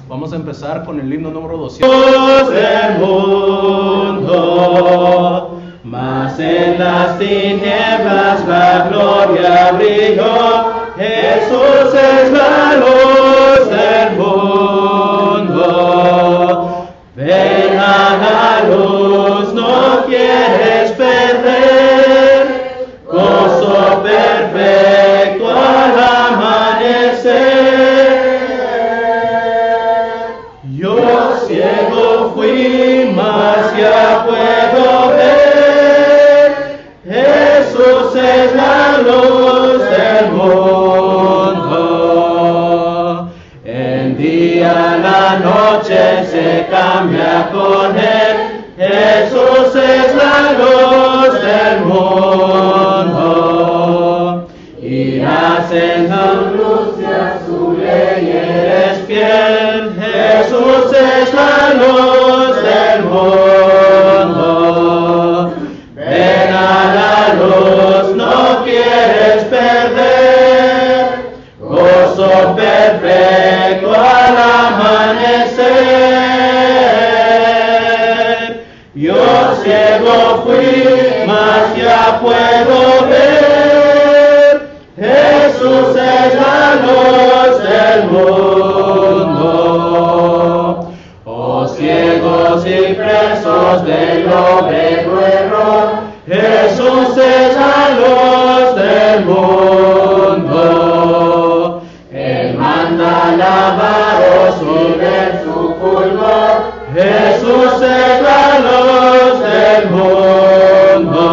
Vamos a empezar con el himno número 200. El mundo, mas en las tinieblas la gloria brilló. Jesús es la luz del mundo. Ven a la luz, no quieres perder gozo perfecto al amanecer. Yo ciego fui, mas ya puedo ver. Jesús es la luz del mundo. El día, la noche se cambia con él. Jesús es la luz del mundo. Irás en la luz de su ley, eres fiel. Jesús es la luz del mundo. Ven a la luz, no quieres perder gozo perfecto al amanecer. Yo ciego fui, mas ya puedo ver. Jesús es la luz del mundo. Oh ciegos y presos del obrero error, Jesús es la luz del mundo. Él manda lavaros y ver su fulgor. Jesús es la luz del mundo.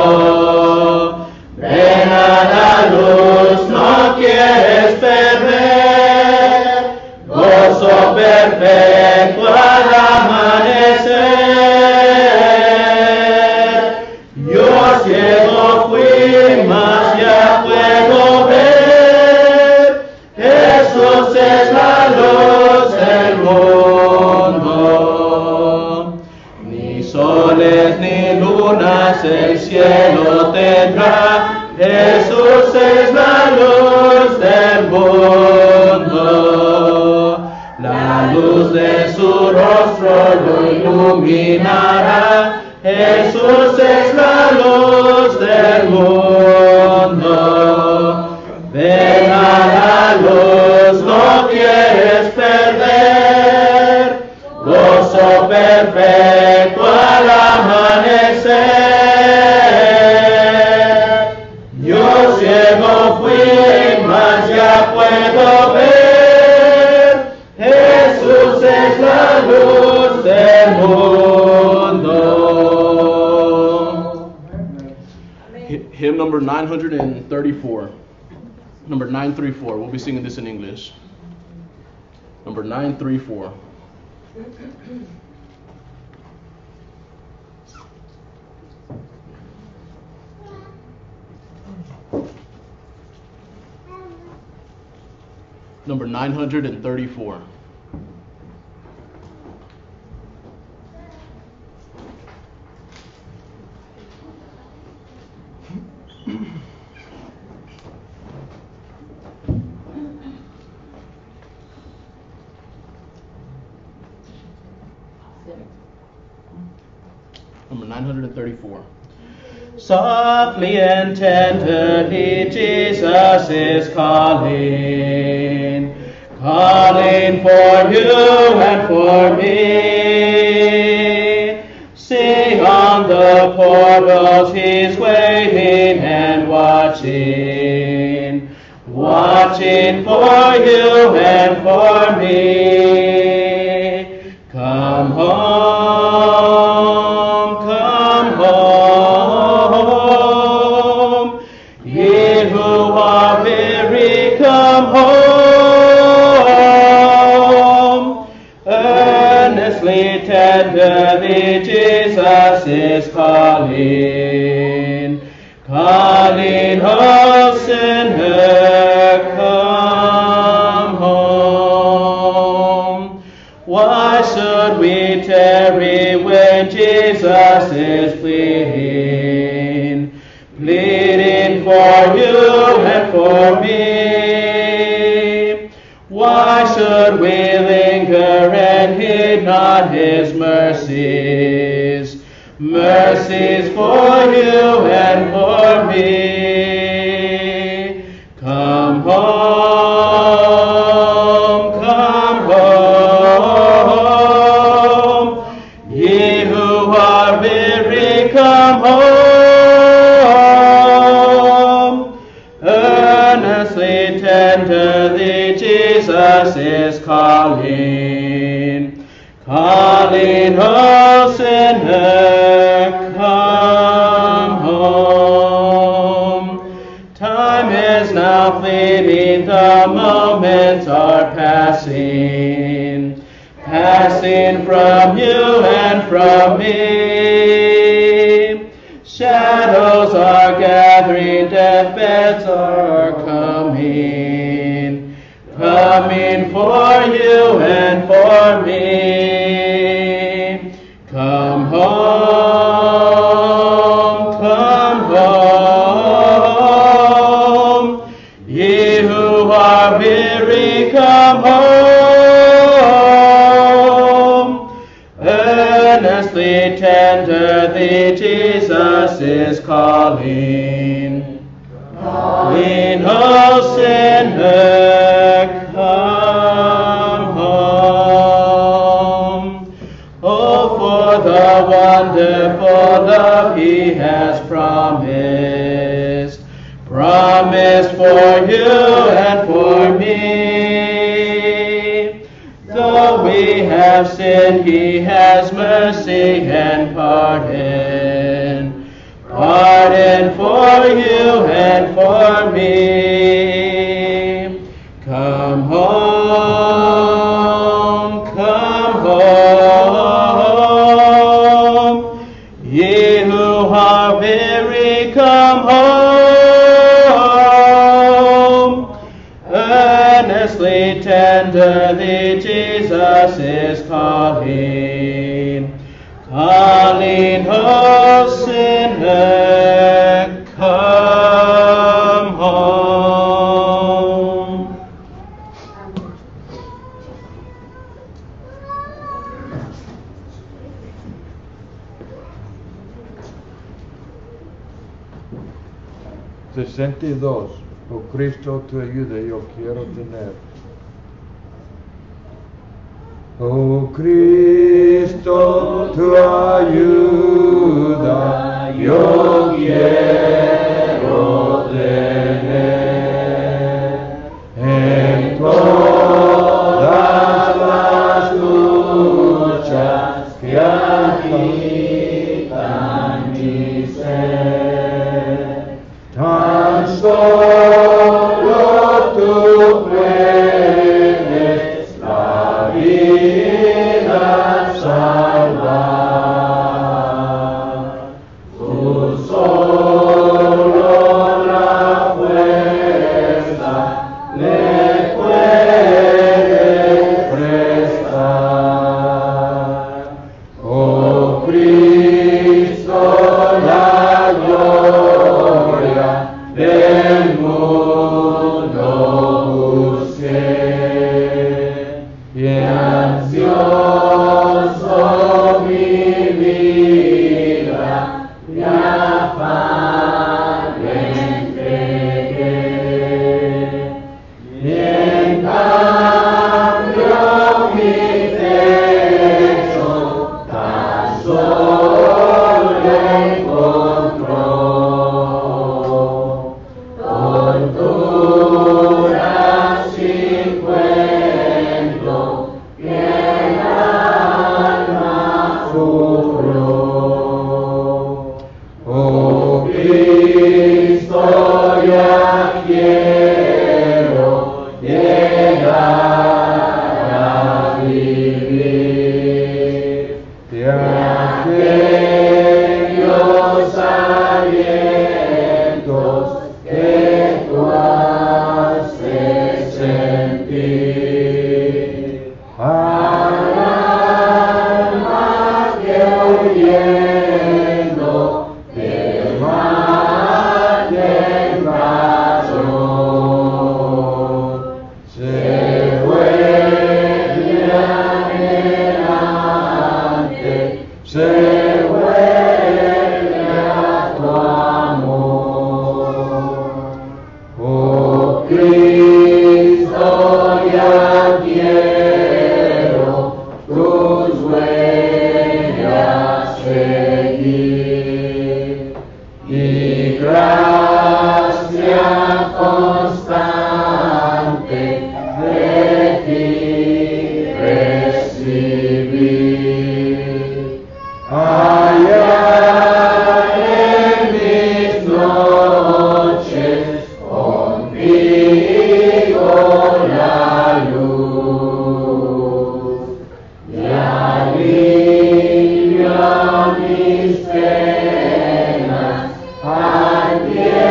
Ven a la luz, no quieres perder gozo perfecto al amanecer. Yo ciego fui, mas ya puedo ver. Jesús es la luz del mundo. Ni soles ni lunas el cielo tendrá. Jesús es la luz del mundo. La luz de su rostro lo iluminará. Jesús es la luz del mundo. Ven a la luz, no quieres perder gozo perfecto al amanecer. Yo ciego fui, mas ya puedo ver. Jesús es la luz del mundo. Hymn number 934. Number 934. We'll be singing this in English. Number 934. Number 934. Number 934. Softly and tenderly Jesus is calling, calling for you and for me. See on the portals He's waiting and watching, watching for you and for me. Come home, come home. Ye who are weary, come home. Earnestly, tenderly, Jesus is calling, calling, oh sinner, come home. Why should we tarry when Jesus is pleading, pleading for you and for me? Why should we linger and heed not his mercies. Mercies for you and for me. Come home, come home. Ye who are weary, come home. Earnestly, tenderly, Jesus is calling. Calling, oh sinner, come home. Time is now fleeting, the moments are passing, passing from you and from me. Shadows are gathering, deathbeds are coming, coming for you and for me. Come home, come home. Ye who are weary, come home. Earnestly, tenderly, Jesus is calling. Calling, oh sinner, come home. Oh, for the wonderful love he has promised, promised for you and for me. Though we have sinned, he has mercy and pardon, pardon for you and for me. Come home, come home. Ye who are weary, come home. Earnestly, tenderly, Jesus is calling. Calling, oh sinner, come home. $62. Oh Cristo, tu ayuda yo quiero tener. Oh Cristo, tu ayuda yo quiero tener. En todas las luchas que agitan mi ser, tan solo tú puedes la vida salvar. Tú solo la fuerza le puedes prestar. Oh Cristo, la gloria del mundo busqué, y ansioso mi vida y afán le entregué. Y en cambio mi pecho tan solo encontró torturas sin cuento que el alma sufrió. Oh Cristo, ya quiero llegar a vivir de aquellos alientos que tú haces sentir. Al alma que huyendo del mal del patrón se vuelve a se vuelve a tu amor. Oh Cristo, ya quiero tus huellas seguir, y gracia constante de ti recibir. Allá en mis noches contigo la luz y alivia mis penas al pie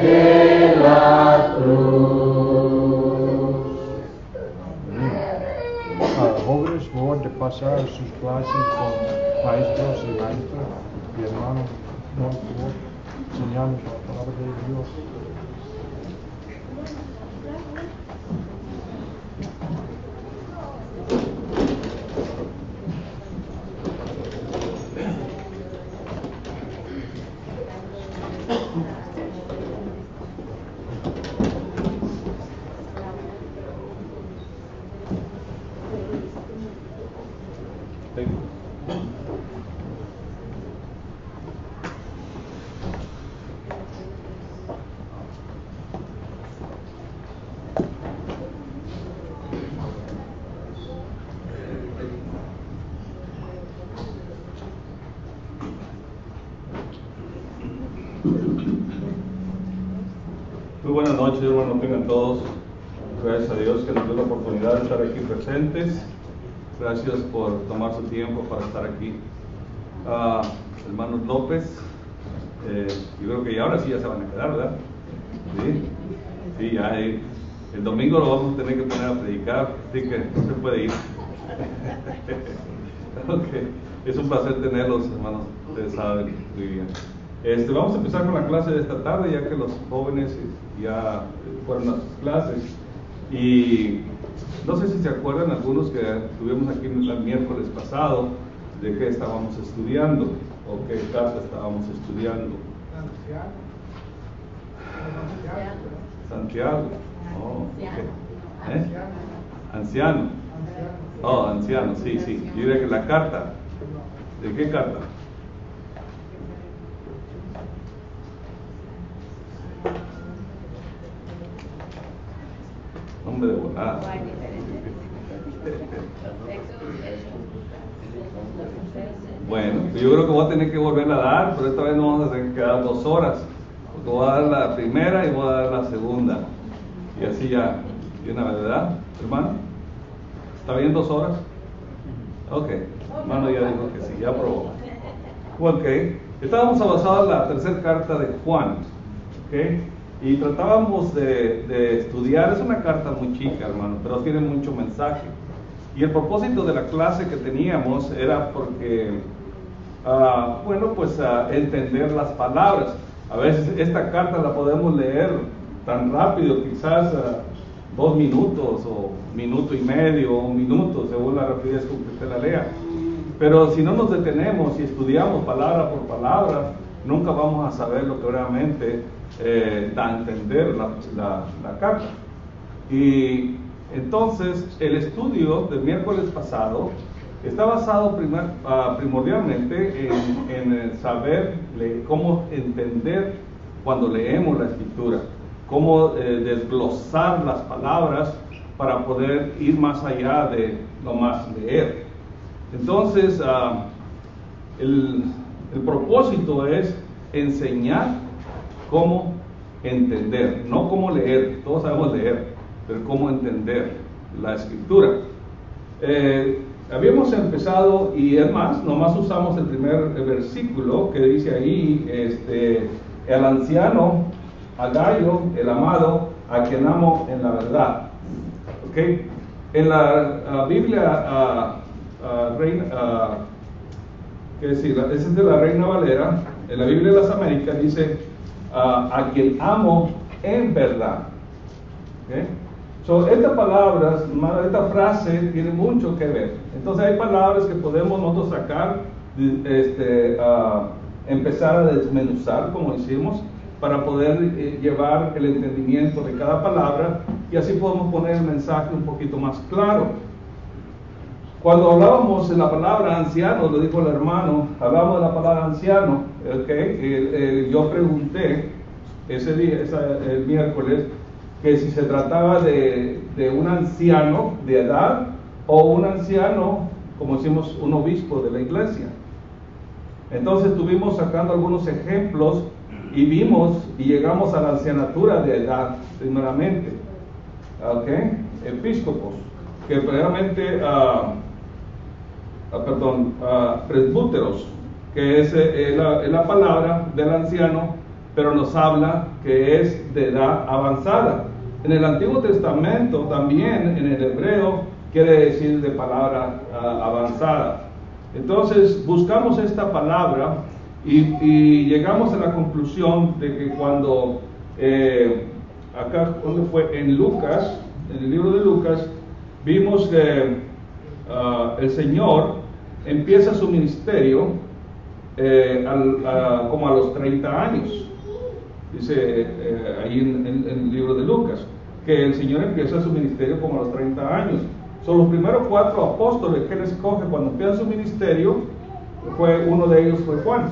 de la cruz. Jóvenes, favor de pasar sus clases con maestros y maestras y hermanos, por favor, enseñarnos la palabra de Dios. Muy buenas noches, hermanos, tengan todos. Gracias a Dios que nos dio la oportunidad de estar aquí presentes. Gracias por tomar su tiempo para estar aquí. Hermanos López, yo creo que ahora sí ya se van a quedar, ¿verdad? Sí, ya el domingo lo vamos a tener que poner a predicar, así que no se puede ir. Okay. Es un placer tenerlos, hermanos, ustedes saben muy bien. Vamos a empezar con la clase de esta tarde, ya que los jóvenes ya fueron a sus clases. Y no sé si se acuerdan algunos que estuvimos aquí el miércoles pasado de qué estábamos estudiando o qué carta estábamos estudiando. Santiago. Oh, okay. Anciano. Oh, anciano, sí. Yo diría que la carta. ¿De qué carta? Nombre de volada. Bueno, yo creo que voy a tener que volverla a dar, pero esta vez no vamos a tener que quedar 2 horas. Porque voy a dar la primera y voy a dar la segunda. Y así ya, de una vez, ¿verdad, hermano? ¿Está bien 2 horas? Ok, hermano ya dijo que sí, ya aprobó. Ok, estábamos avanzados en la tercera carta de Juan. Ok, y tratábamos de estudiar, es una carta muy chica, hermano, pero tiene mucho mensaje. Y el propósito de la clase que teníamos era porque, entender las palabras. A veces esta carta la podemos leer tan rápido, quizás 2 minutos, o 1 minuto y medio, o 1 minuto, según la rapidez con que usted la lea. Pero si no nos detenemos y estudiamos palabra por palabra, nunca vamos a saber lo que realmente da a entender la carta. Y entonces el estudio del miércoles pasado está basado primordialmente en saber cómo entender cuando leemos la escritura, cómo desglosar las palabras para poder ir más allá de lo más leer. Entonces el propósito es enseñar cómo entender, no cómo leer. Todos sabemos leer, pero cómo entender la escritura. Habíamos empezado, y es más, nomás usamos el primer versículo que dice ahí, el anciano, a Gallo, el amado, a quien amo en la verdad. ¿Okay? En la Biblia esa es de la Reina Valera. En la Biblia de las Américas dice a quien amo en verdad. ¿Okay? So, esta palabra, esta frase tiene mucho que ver. Entonces hay palabras que podemos nosotros sacar, empezar a desmenuzar, como decimos, para poder llevar el entendimiento de cada palabra, y así podemos poner el mensaje un poquito más claro. Cuando hablábamos de la palabra anciano, lo dijo el hermano, hablamos de la palabra anciano, ¿okay? Yo pregunté ese día, el miércoles, que si se trataba de un anciano de edad o un anciano, como decimos, un obispo de la iglesia. Entonces estuvimos sacando algunos ejemplos y vimos y llegamos a la ancianatura de edad, primeramente, ¿okay? Episcopos, que primeramente, presbúteros, que es la palabra del anciano, pero nos habla que es de edad avanzada. En el Antiguo Testamento también, en el hebreo, quiere decir de palabra avanzada. Entonces buscamos esta palabra y llegamos a la conclusión de que cuando, acá, ¿dónde fue? En Lucas, en el libro de Lucas, vimos que el Señor empieza su ministerio como a los 30 años. Dice ahí en el libro de Lucas, que el Señor empieza su ministerio como a los 30 años. Son los primeros 4 apóstoles que él escoge cuando empieza su ministerio, uno de ellos fue Juan.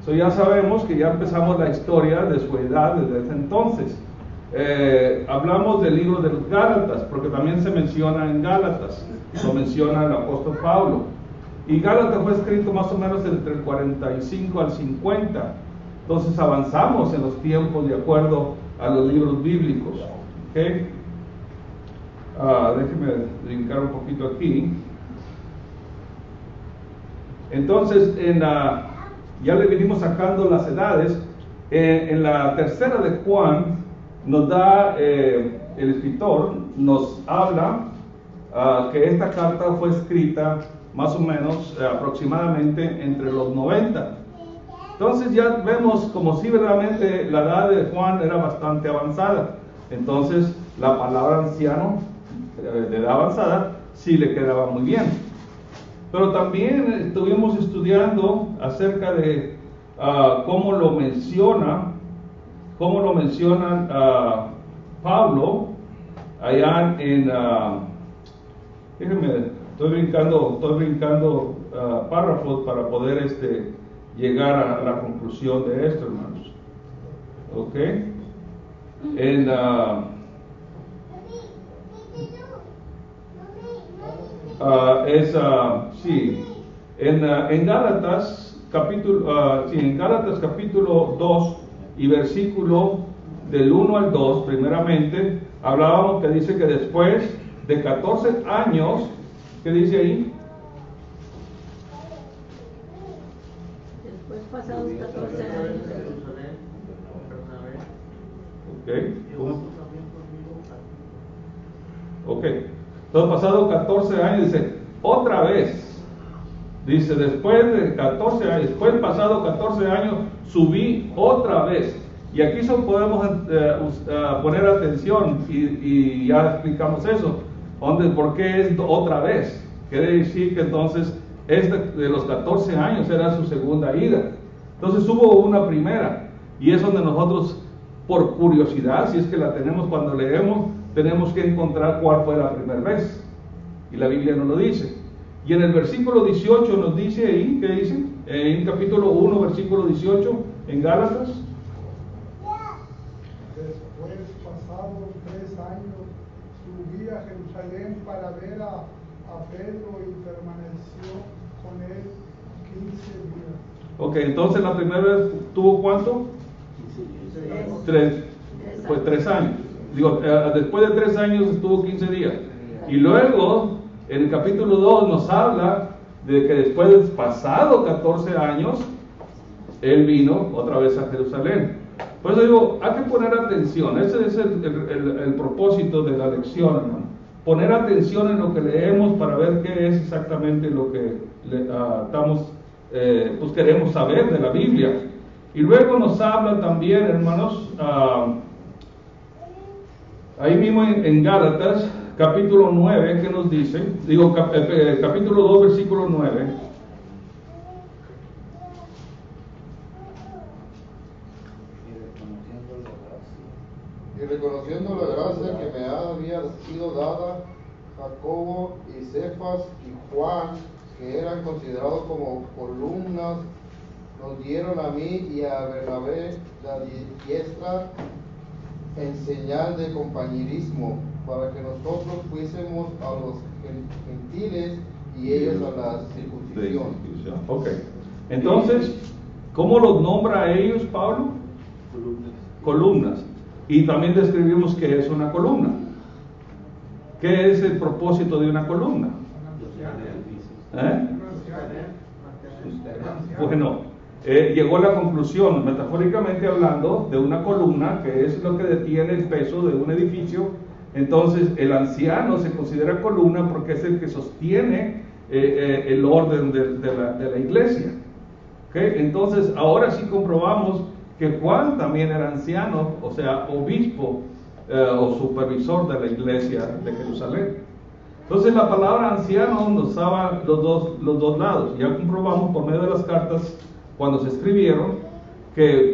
So ya sabemos que ya empezamos la historia de su edad desde ese entonces. Hablamos del libro de los Gálatas, porque también se menciona en Gálatas, lo menciona el apóstol Pablo. Y Gálatas fue escrito más o menos entre el 45 al 50. Entonces avanzamos en los tiempos de acuerdo a los libros bíblicos. ¿Okay? Déjenme brincar un poquito aquí. Entonces, ya le venimos sacando las edades. En la tercera de Juan, nos da, el escritor nos habla que esta carta fue escrita más o menos aproximadamente entre los 90. Entonces ya vemos como si verdaderamente la edad de Juan era bastante avanzada. Entonces la palabra anciano de edad avanzada sí le quedaba muy bien. Pero también estuvimos estudiando acerca de cómo lo menciona Pablo allá en déjenme, estoy brincando párrafos para poder llegar a la conclusión de esto, hermanos. ¿Ok? En Gálatas capítulo 2 y versículo del 1 al 2, primeramente, hablábamos que dice que después de 14 años, ¿qué dice ahí? Después pasados 14 años. Ok. Entonces, pasado 14 años, dice, otra vez. Dice, después de 14 años, después pasado 14 años, subí otra vez. Y aquí podemos poner atención y ya explicamos eso. ¿Por qué es otra vez? Quiere decir que entonces de los 14 años era su segunda ida. Entonces hubo una primera. Y es donde nosotros, por curiosidad, si es que la tenemos cuando leemos, tenemos que encontrar cuál fue la primera vez. Y la Biblia nos lo dice. Y en el versículo 18 nos dice ahí, ¿qué dice? En capítulo 1, versículo 18, en Gálatas. Después, pasados 3 años, subí a Jerusalén para ver a Pedro y permaneció con él 15 días. Ok, entonces la primera vez tuvo ¿cuánto? 3 años. Digo, después de 3 años estuvo 15 días. Y luego, en el capítulo 2 nos habla de que después de pasado 14 años, él vino otra vez a Jerusalén. Por eso digo, hay que poner atención. Ese es el propósito de la lección, hermano. Poner atención en lo que leemos para ver qué es exactamente lo que queremos saber de la Biblia. Y luego nos habla también, hermanos, ahí mismo en Gálatas, capítulo 9, ¿qué nos dice? Digo, capítulo 2, versículo 9. Y reconociendo la gracia que me había sido dada, Jacobo y Cefas y Juan, que eran considerados como columnas, nos dieron a mí y a Bernabé la diestra en señal de compañerismo, para que nosotros fuésemos a los gentiles y ellos a la circuncisión. Ok. Entonces, ¿cómo los nombra a ellos Pablo? Columnas. Y también describimos qué es una columna. ¿Qué es el propósito de una columna? Bueno, llegó a la conclusión, metafóricamente hablando, de una columna, que es lo que detiene el peso de un edificio. Entonces, el anciano se considera columna porque es el que sostiene el orden de la iglesia. ¿Okay? Entonces, ahora sí comprobamos que Juan también era anciano, o sea, obispo o supervisor de la iglesia de Jerusalén. Entonces la palabra anciano nos daba los dos lados. Ya comprobamos por medio de las cartas cuando se escribieron que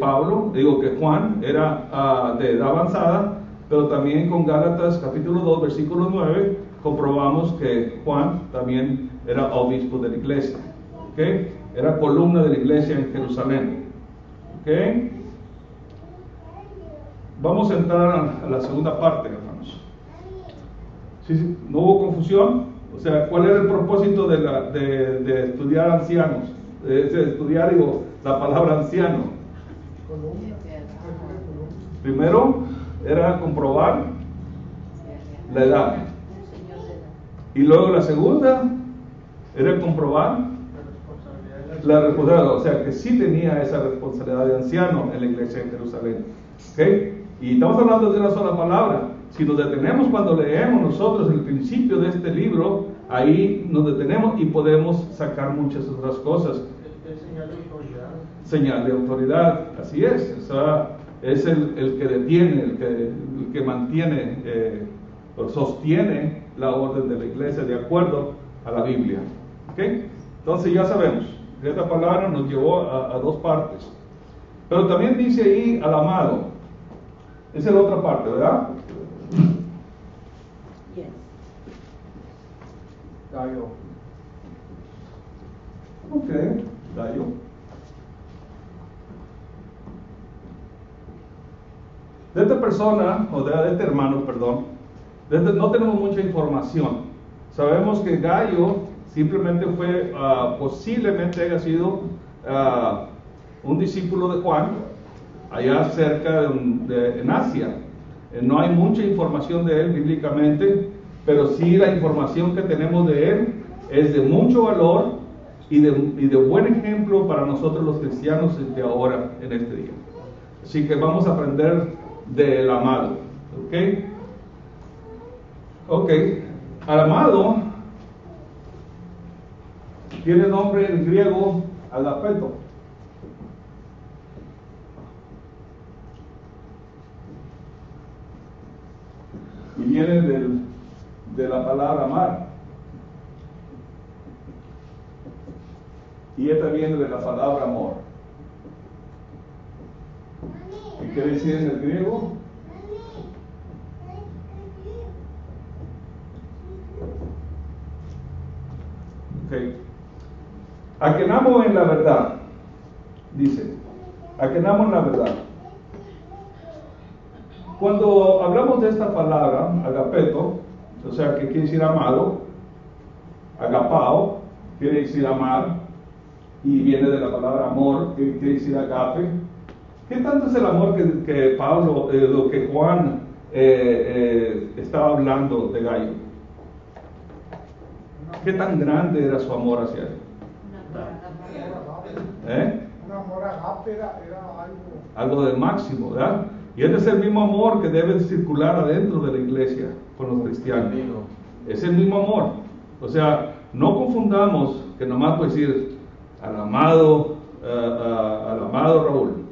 Juan era de edad avanzada, pero también con Gálatas capítulo 2 versículo 9 comprobamos que Juan también era obispo de la iglesia. ¿Okay? Era columna de la iglesia en Jerusalén. ¿Okay? Vamos a entrar a la segunda parte, hermanos. ¿Sí? ¿No hubo confusión? O sea, ¿cuál era el propósito de estudiar ancianos? De estudiar, la palabra anciano. Primero, era comprobar la edad. Y luego la segunda, era comprobar la responsabilidad. O sea, que sí tenía esa responsabilidad de anciano en la iglesia de Jerusalén. ¿Okay? Y estamos hablando de una sola palabra. Si nos detenemos cuando leemos nosotros el principio de este libro, ahí nos detenemos y podemos sacar muchas otras cosas. Señal de autoridad. Señal de autoridad, así es. O sea, es el que detiene, el que mantiene, sostiene la orden de la iglesia de acuerdo a la Biblia. ¿Okay? Entonces ya sabemos, esta palabra nos llevó a dos partes. Pero también dice ahí al amado. Esa es la otra parte, ¿verdad? Yes. Gallo. Ok, Gallo. De esta persona, o de este hermano, perdón, no tenemos mucha información. Sabemos que Gallo simplemente fue, posiblemente haya sido un discípulo de Juan, allá cerca en Asia. No hay mucha información de él bíblicamente, pero sí la información que tenemos de él es de mucho valor y de buen ejemplo para nosotros los cristianos de ahora, en este día. Así que vamos a aprender del amado. Ok, al amado tiene nombre en griego agapeto. Y viene de la palabra amar. Y esta viene de la palabra amor. ¿Qué quiere decir en el griego? Okay. Aquenamo en la verdad. Dice, aquenamo en la verdad. Cuando hablamos de esta palabra, agapeto, o sea, que quiere decir amado, agapao, quiere decir amar, y viene de la palabra amor, que quiere decir agape. ¿Qué tanto es el amor que Pablo, lo que Juan estaba hablando de Gallo? ¿Qué tan grande era su amor hacia él? Un amor agape era algo del máximo, ¿verdad? Y este es el mismo amor que debe circular adentro de la iglesia con los cristianos. Es el mismo amor. O sea, no confundamos que nomás puede decir al amado Raúl,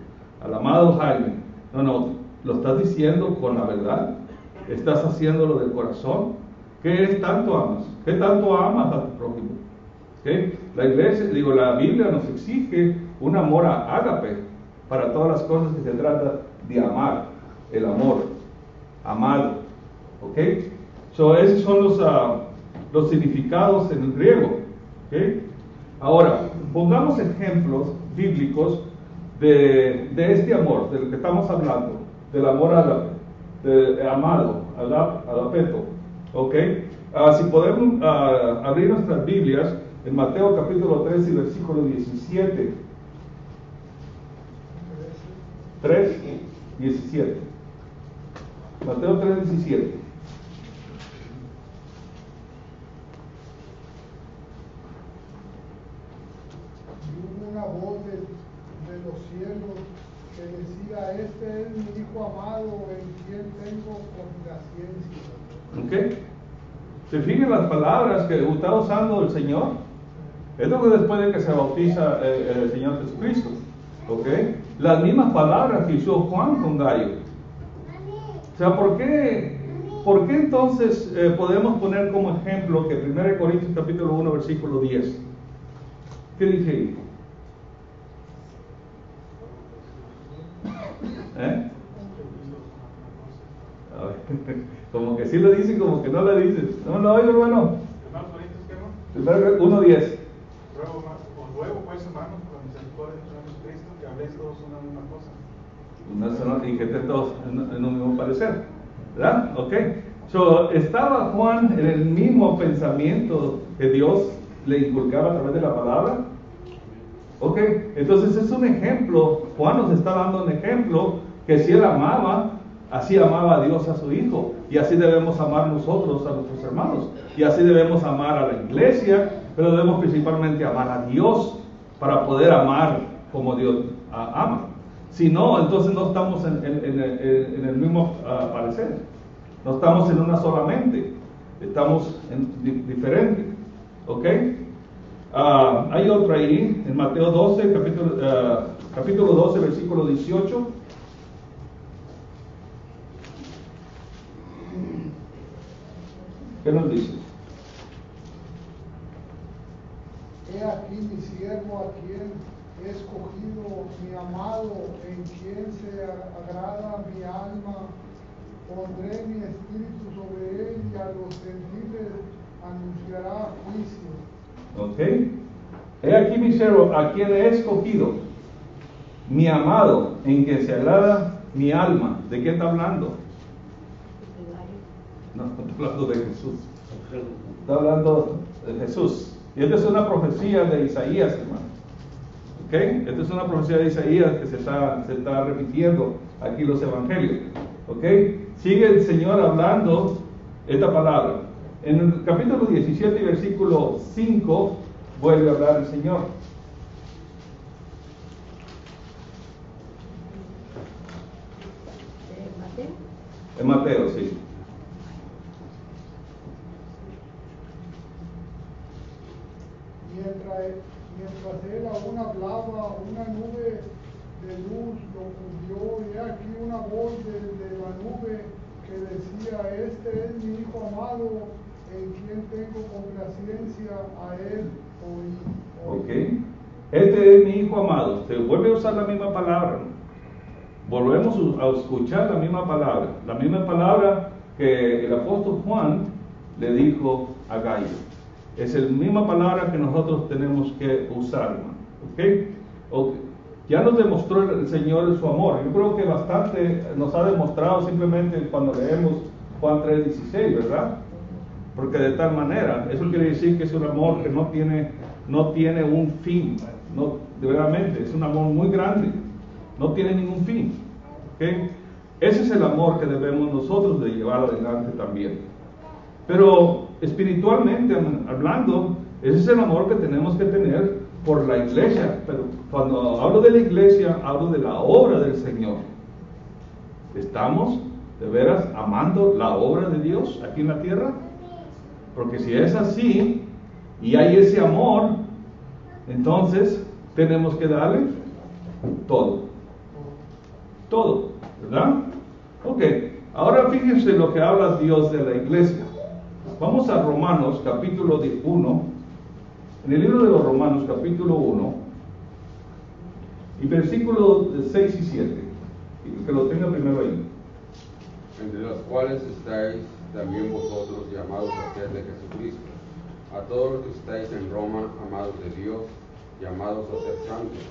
al amado Jaime. No, lo estás diciendo con la verdad. Estás haciéndolo del corazón. ¿Qué tanto amas? ¿Qué tanto amas a tu prójimo? ¿Okay? La iglesia, la Biblia nos exige un amor ágape para todas las cosas que se trata de amar, el amor, amado. ¿Ok? Esos son los significados en el griego. ¿Ok? Ahora, pongamos ejemplos bíblicos de este amor, del que estamos hablando, del amor ágape, del amado, agapeto. ¿Ok? Si podemos abrir nuestras Biblias en Mateo capítulo 3 y versículo 17. 3, 17. Mateo 3, 17. Y hubo una voz de los cielos que decía: este es mi Hijo amado, en quien tengo complacencia. ¿Ok? ¿Se fijan las palabras que está usando el Señor? Esto fue después de que se bautiza el Señor Jesucristo. ¿Ok? Las mismas palabras que usó Juan con Gallo. O sea, ¿por qué entonces podemos poner como ejemplo que 1 Corintios capítulo 1 versículo 10? ¿Qué dice ahí? A ver, como que sí lo dicen, como que no lo dicen. No lo oigo, hermano. 1 10. Luego pues, hermanos, con misericordia de Jesucristo, que habléis todos una misma cosa. Y que estén todos en un mismo parecer, ¿verdad? Ok. ¿Estaba Juan en el mismo pensamiento que Dios le inculcaba a través de la palabra? Ok. Entonces es un ejemplo. Juan nos está dando un ejemplo que si él amaba, así amaba a Dios a su Hijo. Y así debemos amar nosotros a nuestros hermanos. Y así debemos amar a la iglesia, pero debemos principalmente amar a Dios para poder amar como Dios ama. Si no, entonces no estamos en el mismo parecer. No estamos en una sola mente. Estamos diferente. ¿Ok? Hay otra ahí, en Mateo 12, capítulo 12, versículo 18. ¿Qué nos dice? He aquí mi siervo a quien he escogido, mi amado, en quien se agrada mi alma. Pondré mi espíritu sobre él y a los gentiles anunciará juicio. Ok. He aquí mi siervo a quien he escogido, mi amado, en quien se agrada mi alma. ¿De qué está hablando? No, está hablando de Jesús. Está hablando de Jesús. Y esta es una profecía de Isaías, hermano. ¿Ok? Esta es una profecía de Isaías que se está repitiendo aquí los evangelios. ¿Ok? Sigue el Señor hablando esta palabra. En el capítulo 17 y versículo 5 vuelve a hablar el Señor. ¿Mateo? En Mateo, sí. Mientras él aún hablaba, una nube de luz lo cubrió, y aquí una voz de la nube que decía: este es mi Hijo amado, en quien tengo complacencia, a él oí. Ok. Este es mi Hijo amado. Se vuelve a usar la misma palabra. Volvemos a escuchar la misma palabra que el apóstol Juan le dijo a Gallo. Es la misma palabra que nosotros tenemos que usar, ¿ok? Ya nos demostró el Señor su amor. Yo creo que bastante nos ha demostrado simplemente cuando leemos Juan 3:16, ¿verdad? Porque de tal manera, eso quiere decir que es un amor que no tiene un fin, no, verdaderamente, es un amor muy grande, no tiene ningún fin, ¿ok? Ese es el amor que debemos nosotros de llevar adelante también. Pero espiritualmente hablando, ese es el amor que tenemos que tener por la iglesia. Pero cuando hablo de la iglesia, hablo de la obra del Señor. ¿Estamos de veras amando la obra de Dios aquí en la tierra? Porque si es así y hay ese amor, entonces tenemos que darle todo, ¿verdad? Ok, ahora fíjense lo que habla Dios de la iglesia. Vamos a Romanos capítulo 1. En el libro de los Romanos capítulo 1 y versículos 6 y 7. Que lo tenga primero ahí. Entre los cuales estáis también vosotros llamados a ser de Jesucristo. A todos los que estáis en Roma, amados de Dios, llamados a ser santos.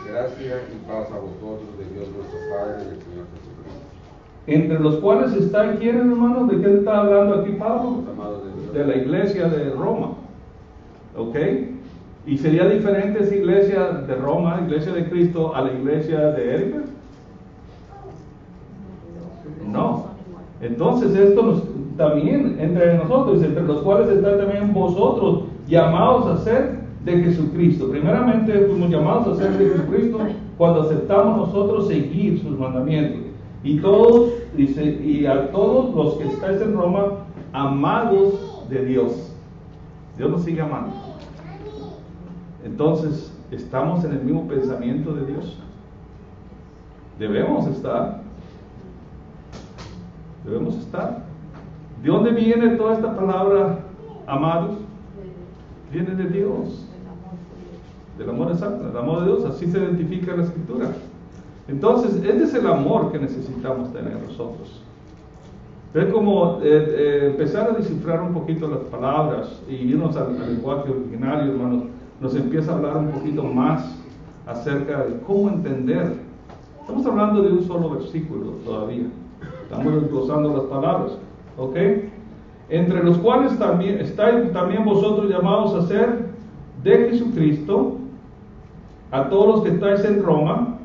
Gracia y paz a vosotros de Dios nuestro Padre y del Señor Jesucristo. Entre los cuales está, ¿quién, hermanos? ¿De qué está hablando aquí Pablo? Los amados de Dios. De la iglesia de Roma. ¿Ok? ¿Y sería diferente esa iglesia de Roma, iglesia de Cristo, a la iglesia de Éfeso? No. Entonces esto también entre nosotros, entre los cuales están también vosotros, llamados a ser de Jesucristo. Primeramente fuimos llamados a ser de Jesucristo cuando aceptamos nosotros seguir sus mandamientos. Y todos, dice, y a todos los que estáis en Roma, amados de Dios. Dios nos sigue amando. Entonces, ¿estamos en el mismo pensamiento de Dios? Debemos estar. Debemos estar. ¿De dónde viene toda esta palabra, amados? Viene de Dios. Del amor exacto, del amor de Dios. Así se identifica en la Escritura. Entonces, este es el amor que necesitamos tener nosotros. Es como empezar a descifrar un poquito las palabras y irnos al lenguaje originario, hermanos. Nos empieza a hablar un poquito más acerca de cómo entender. Estamos hablando de un solo versículo todavía. Estamos desglosando las palabras. ¿Ok? Entre los cuales también estáis también vosotros llamados a ser de Jesucristo, a todos los que estáis en Roma,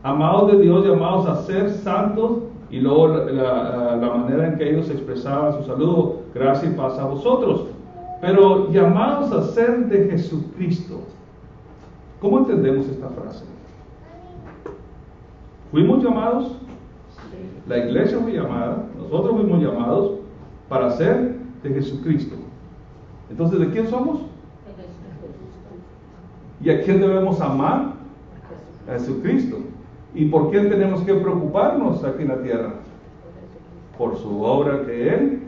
amados de Dios, llamados a ser santos, y luego la manera en que ellos expresaban su saludo, gracia y paz a vosotros. Pero llamados a ser de Jesucristo. ¿Cómo entendemos esta frase? ¿Fuimos llamados? La iglesia fue llamada, nosotros fuimos llamados para ser de Jesucristo. Entonces, ¿de quién somos? ¿Y a quién debemos amar? A Jesucristo. ¿Y por quién tenemos que preocuparnos aquí en la tierra? Por su obra que Él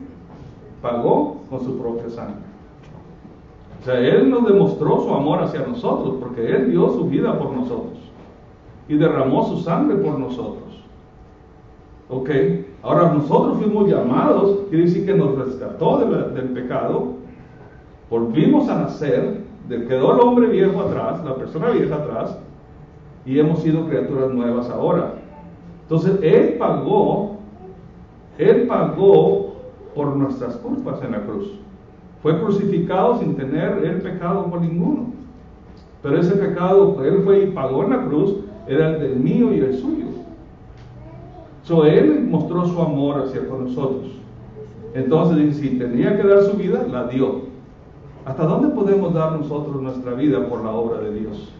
pagó con su propia sangre. O sea, Él nos demostró su amor hacia nosotros, porque Él dio su vida por nosotros y derramó su sangre por nosotros. Ok, ahora nosotros fuimos llamados, quiere decir que nos rescató del pecado, volvimos a nacer, quedó el hombre viejo atrás, la persona vieja atrás, y hemos sido criaturas nuevas ahora. Entonces, Él pagó por nuestras culpas en la cruz. Fue crucificado sin tener el pecado por ninguno. Pero ese pecado que Él fue y pagó en la cruz era el del mío y el suyo. Él mostró su amor hacia con nosotros. Entonces, si tenía que dar su vida, la dio. ¿Hasta dónde podemos dar nosotros nuestra vida por la obra de Dios?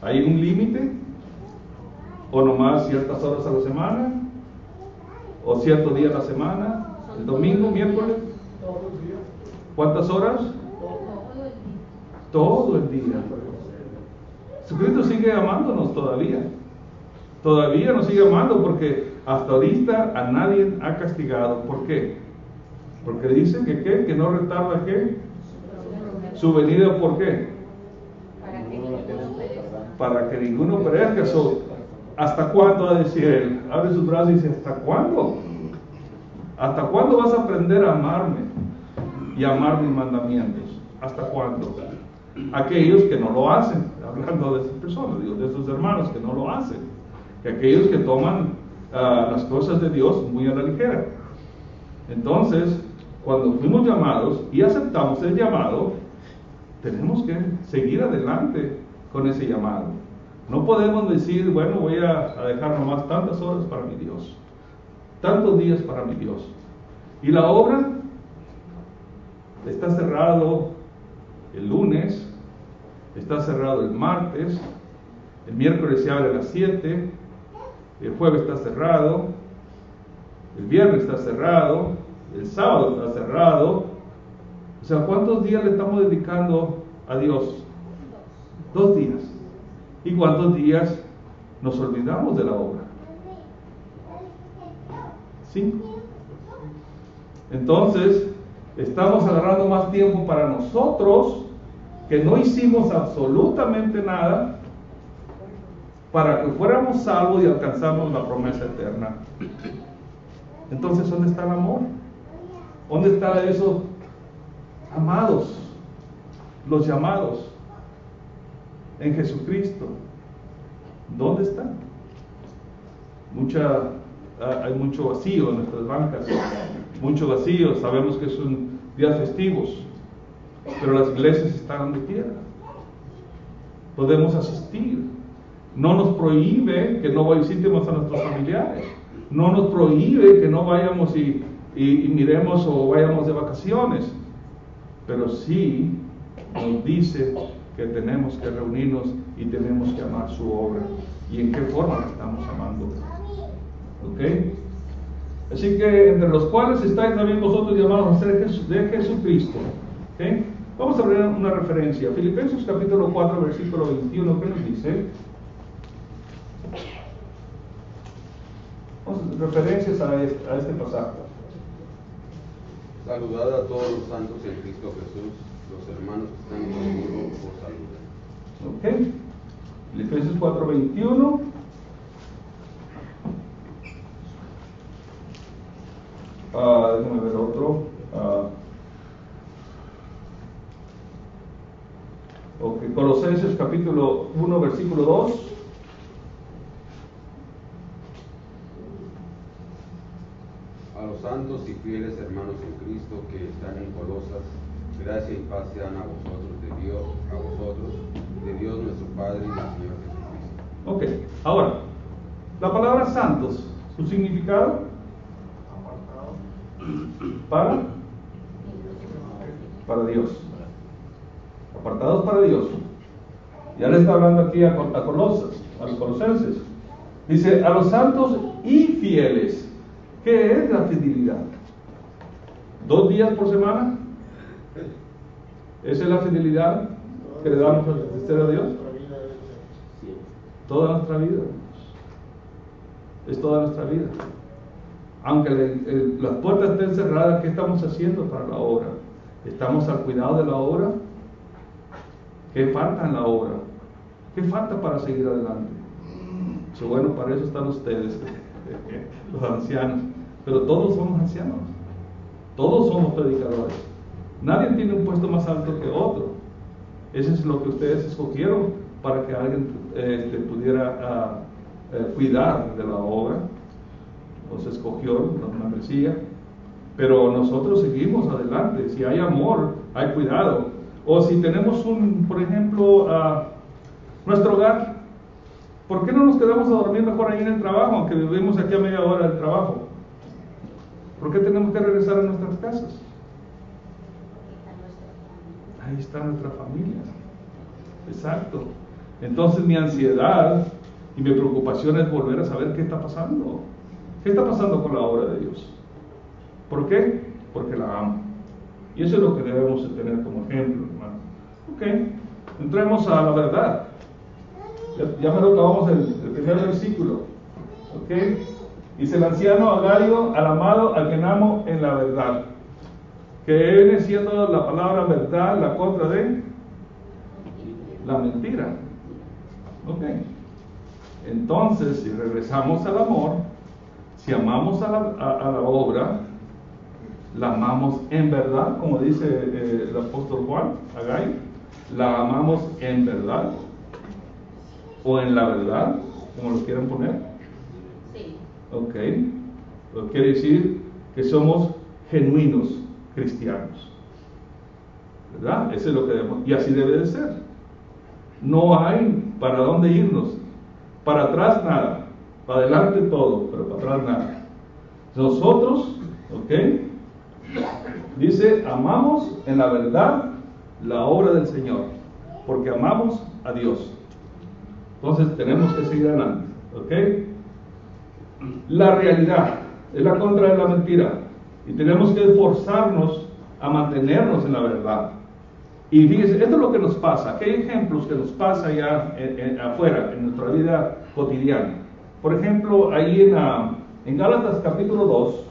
¿Hay un límite? ¿O nomás ciertas horas a la semana? ¿O cierto día a la semana? ¿El domingo, miércoles? ¿Cuántas horas? Todo el día. Jesucristo sigue amándonos todavía. Todavía nos sigue amando porque hasta ahorita a nadie ha castigado. ¿Por qué? Porque dice que ¿qué? Que no retarda ¿qué? Su venida. ¿Por qué? Para que ninguno perezca. ¿Hasta cuándo va a decir Él? Abre sus brazos y dice, ¿hasta cuándo? ¿Hasta cuándo vas a aprender a amarme y a amar mis mandamientos? ¿Hasta cuándo? Aquellos que no lo hacen, hablando de esas personas, digo, de esos hermanos que no lo hacen, que aquellos que toman las cosas de Dios muy a la ligera. Entonces, cuando fuimos llamados y aceptamos el llamado, tenemos que seguir adelante con ese llamado. No podemos decir, bueno, voy a dejar nomás tantas horas para mi Dios, tantos días para mi Dios. Y la obra está cerrado el lunes, está cerrado el martes, el miércoles se abre a las 7, el jueves está cerrado, el viernes está cerrado, el sábado está cerrado. O sea, ¿cuántos días le estamos dedicando a Dios? 2 días. ¿Y cuántos días nos olvidamos de la obra? 5. Entonces, estamos agarrando más tiempo para nosotros, que no hicimos absolutamente nada para que fuéramos salvos y alcanzamos la promesa eterna. Entonces, ¿dónde está el amor? ¿Dónde está esos amados, los llamados en Jesucristo? ¿Dónde están? Hay mucho vacío en nuestras bancas, mucho vacío. Sabemos que son días festivos, pero las iglesias están donde quiera. Podemos asistir. No nos prohíbe que no visitemos a nuestros familiares. No nos prohíbe que no vayamos y miremos o vayamos de vacaciones. Pero sí nos dice que tenemos que reunirnos y tenemos que amar su obra. ¿Y en qué forma la estamos amando? ¿Ok? Así que entre los cuales estáis también vosotros llamados a ser de Jesucristo. ¿Ok? Vamos a ver una referencia. Filipenses capítulo 4, versículo 21, ¿qué nos dice? Referencias a este pasaje. Saludad a todos los santos en Cristo Jesús. Los hermanos que están conmigo os saludan. Ok. Filipenses 4, 21. Déjame ver otro. Ok, Colosenses capítulo 1, versículo 2. A los santos y fieles hermanos en Cristo que están en Colosas, gracia y paz sean a vosotros de Dios nuestro Padre y del Señor Jesucristo. Ok, ahora, la palabra santos, su significado, para Dios, apartados para Dios. Ya le está hablando aquí a Colosas, a los colosenses. Dice, a los santos y fieles. ¿Qué es la fidelidad? ¿2 días por semana? ¿Esa es la fidelidad que le damos a Dios? Toda nuestra vida. Es toda nuestra vida. Aunque las puertas estén cerradas, ¿qué estamos haciendo para la obra? ¿Estamos al cuidado de la obra? ¿Qué falta en la obra? ¿Qué falta para seguir adelante? Bueno, para eso están ustedes, los ancianos. Pero todos somos ancianos. Todos somos predicadores. Nadie tiene un puesto más alto que otro. Eso es lo que ustedes escogieron para que alguien pudiera cuidar de la obra. Nos escogió, nos membresía. Pero nosotros seguimos adelante. Si hay amor, hay cuidado. O si tenemos por ejemplo, nuestro hogar, ¿por qué no nos quedamos a dormir mejor ahí en el trabajo, aunque vivimos aquí a media hora del trabajo? ¿Por qué tenemos que regresar a nuestras casas? Ahí está nuestra familia. Exacto. Entonces mi ansiedad y mi preocupación es volver a saber qué está pasando. ¿Qué está pasando con la obra de Dios? ¿Por qué? Porque la amo. Y eso es lo que debemos tener como ejemplo, hermano. Ok, entremos a la verdad. Ya me lo acabamos el primer versículo. Ok, dice el anciano Agario, al amado, a quien amo en la verdad. Que viene siendo la palabra verdad la contra de la mentira. Ok, entonces si regresamos al amor, si amamos a la obra, la amamos en verdad, como dice el apóstol Juan, Agario, la amamos en verdad o en la verdad, como lo quieran poner. Sí. Ok, lo quiere decir que somos genuinos cristianos, ¿verdad? Eso es lo que debemos, y así debe de ser. No hay para dónde irnos, para atrás nada, para adelante todo, pero para atrás nada. Nosotros, ok, dice, amamos en la verdad la obra del Señor, porque amamos a Dios. Entonces tenemos que seguir adelante, ¿ok? La realidad es la contra de la mentira, y tenemos que esforzarnos a mantenernos en la verdad. Y fíjense, esto es lo que nos pasa. ¿Qué ejemplos que nos pasa ya afuera, en nuestra vida cotidiana? Por ejemplo, ahí en Gálatas capítulo 2,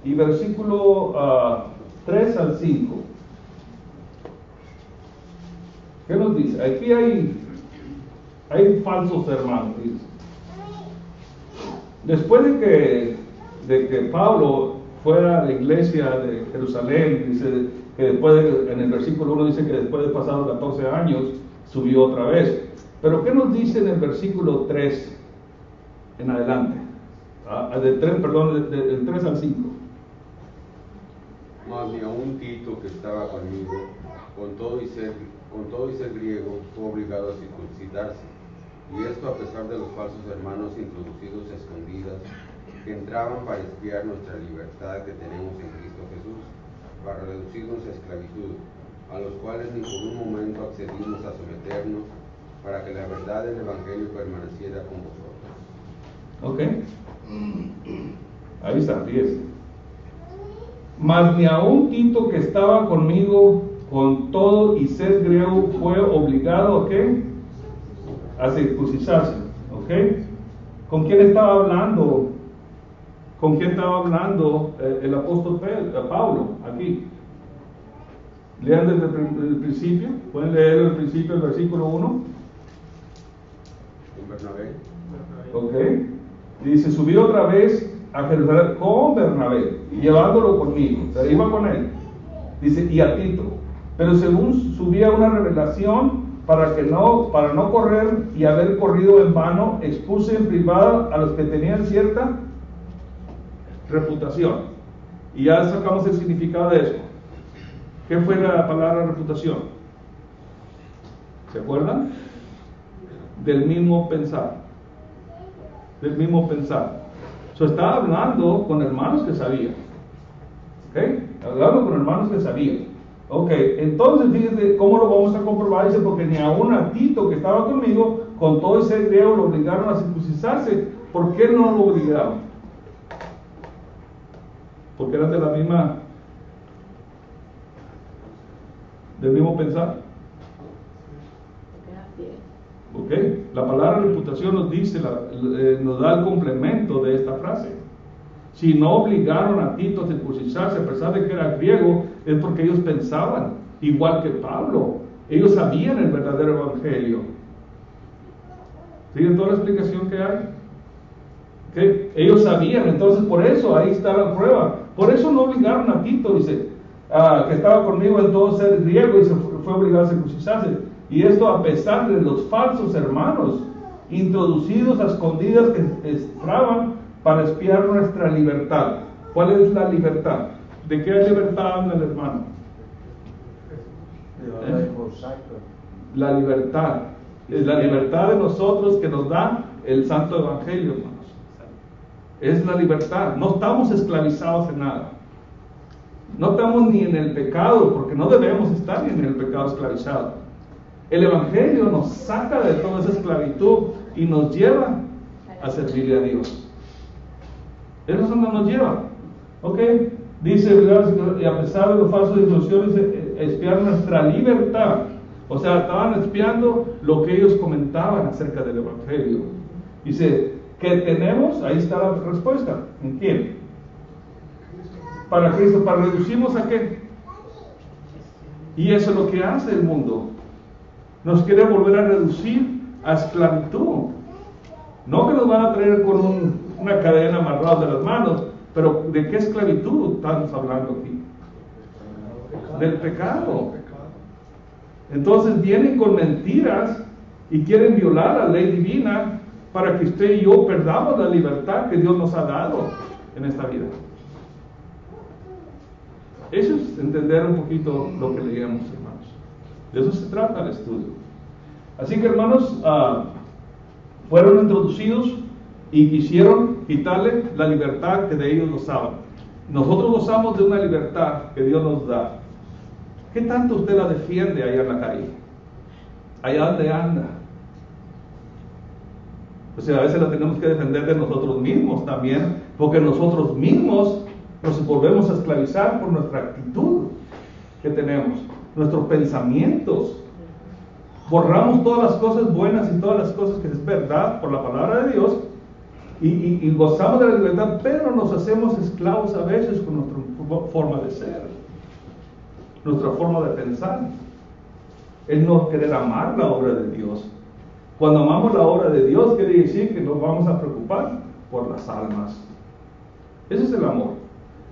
y versículo 3 al 5. ¿Qué nos dice? Aquí hay falsos hermanos, dice. Después de que Pablo fuera a la iglesia de Jerusalén, dice que después, en el versículo 1 dice que después de pasados 14 años, subió otra vez. Pero ¿qué nos dice en el versículo 3 en adelante? Del 3 al 5. Mas ni aun Tito, que estaba conmigo, con todo y ser griego, fue obligado a circuncidarse. Y esto a pesar de los falsos hermanos introducidos a escondidas, que entraban para espiar nuestra libertad que tenemos en Cristo Jesús, para reducirnos a esclavitud, a los cuales ni por un momento accedimos a someternos, para que la verdad del Evangelio permaneciera con vosotros. Ok. Ahí está, 10. Mas ni aun Tito, que estaba conmigo, con todo y ser griego, fue obligado ¿a qué? A circuncidarse. ¿Ok? ¿Con quién estaba hablando? ¿Con quién estaba hablando el apóstol Pablo aquí? Lean desde el principio. ¿Pueden leer el principio del versículo 1? Con Bernabé. Ok. Dice, subí otra vez a Jerusalén con Bernabé, llevándolo conmigo, o sea, iba con él. Dice, y a Tito. Pero según subía una revelación, para no correr y haber corrido en vano, expuse en privado a los que tenían cierta reputación. Y ya sacamos el significado de eso. ¿Qué fue la palabra reputación? ¿Se acuerdan? Del mismo pensar. Del mismo pensar. Estaba hablando con hermanos que sabían. ¿Ok? Hablando con hermanos que sabían. Ok, entonces fíjense cómo lo vamos a comprobar. Dice, porque ni aun a Tito, que estaba conmigo, con todo ese griego, lo obligaron a circuncidarse. ¿Por qué no lo obligaron? Porque eran del mismo pensar. Ok, la palabra reputación nos dice, nos da el complemento de esta frase. Si no obligaron a Tito a circuncidarse, a pesar de que era griego, es porque ellos pensaban, igual que Pablo. Ellos sabían el verdadero evangelio. ¿Siguen toda la explicación que hay? ¿Okay? Ellos sabían, entonces por eso ahí está la prueba. Por eso no obligaron a Tito, dice, que estaba conmigo en todo ser griego y se fue obligado a circuncidarse. Y esto a pesar de los falsos hermanos introducidos a escondidas que entraban para espiar nuestra libertad. ¿Cuál es la libertad? ¿De qué libertad habla el hermano? La libertad. Es la libertad de nosotros que nos da el Santo Evangelio, hermanos. Es la libertad. No estamos esclavizados en nada. No estamos ni en el pecado, porque no debemos estar ni en el pecado esclavizado. El Evangelio nos saca de toda esa esclavitud y nos lleva a servirle a Dios. Eso es donde nos lleva. ¿Ok? Dice, y a pesar de los falsos ilusiones, espiar nuestra libertad. O sea, estaban espiando lo que ellos comentaban acerca del Evangelio. Dice, ¿qué tenemos? Ahí está la respuesta. ¿En quién? Para Cristo. ¿Para reducirnos a qué? Y eso es lo que hace el mundo. Nos quiere volver a reducir a esclavitud. No que nos van a traer con una cadena amarrada de las manos, pero ¿de qué esclavitud estamos hablando aquí? Del pecado. Entonces vienen con mentiras y quieren violar la ley divina para que usted y yo perdamos la libertad que Dios nos ha dado en esta vida. Eso es entender un poquito lo que leíamos, hermanos. De eso se trata el estudio. Así que, hermanos, fueron introducidos y quisieron quitarle la libertad que de ellos gozaban. Nosotros gozamos de una libertad que Dios nos da. ¿Qué tanto usted la defiende allá en la calle? Allá donde anda. O sea, a veces la tenemos que defender de nosotros mismos también, porque nosotros mismos nos volvemos a esclavizar por nuestra actitud que tenemos, nuestros pensamientos. Borramos todas las cosas buenas y todas las cosas que es verdad por la palabra de Dios y gozamos de la libertad, pero nos hacemos esclavos a veces con nuestra forma de ser, nuestra forma de pensar. El no querer amar la obra de Dios. Cuando amamos la obra de Dios, quiere decir que nos vamos a preocupar por las almas. Ese es el amor.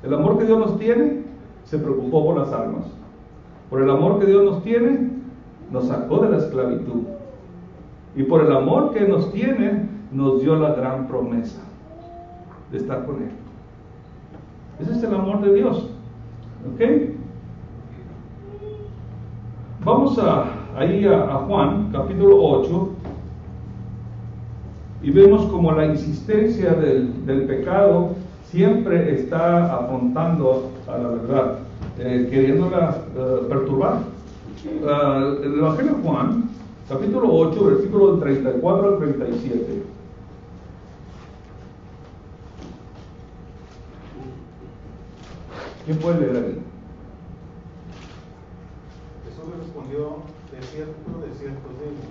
El amor que Dios nos tiene, se preocupó por las almas. Por el amor que Dios nos tiene, nos sacó de la esclavitud. Y por el amor que nos tiene, nos dio la gran promesa de estar con Él. Ese es el amor de Dios. ¿Ok? Vamos ahí a Juan, capítulo 8, y vemos como la insistencia del pecado siempre está apuntando a la verdad, queriéndola perturbar. El Evangelio de Juan, capítulo 8, versículos 34 al 37. ¿Quién puede leer ahí? Jesús le respondió: de cierto digo,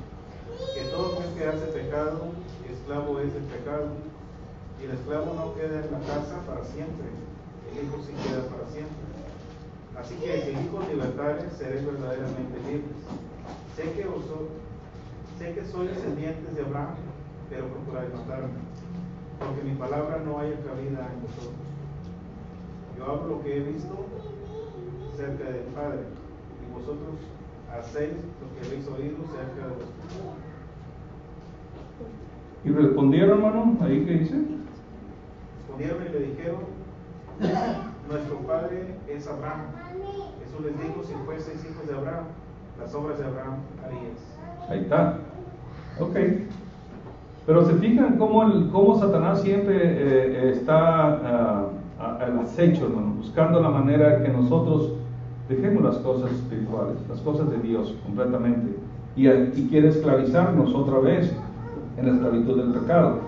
que todo aquel que hace pecado, esclavo es del pecado, y el esclavo no queda en la casa para siempre, el hijo sí queda para siempre. Así que si el hijo libertare, seréis verdaderamente libres. Sé que sois descendientes de Abraham, pero procuráis matarme, porque mi palabra no haya cabida en vosotros. Yo hablo lo que he visto cerca del Padre, y vosotros hacéis lo que habéis oído cerca de vuestro Padre. Y respondieron, hermano, ahí que dice. Respondieron y le dijeron: nuestro padre es Abraham. Jesús les dijo: si fueseis hijos de Abraham, las obras de Abraham haríais. Ahí está. Ok. Pero se fijan cómo Satanás siempre está al acecho, hermano, buscando la manera que nosotros dejemos las cosas espirituales, las cosas de Dios completamente, y quiere esclavizarnos otra vez en la esclavitud del pecado.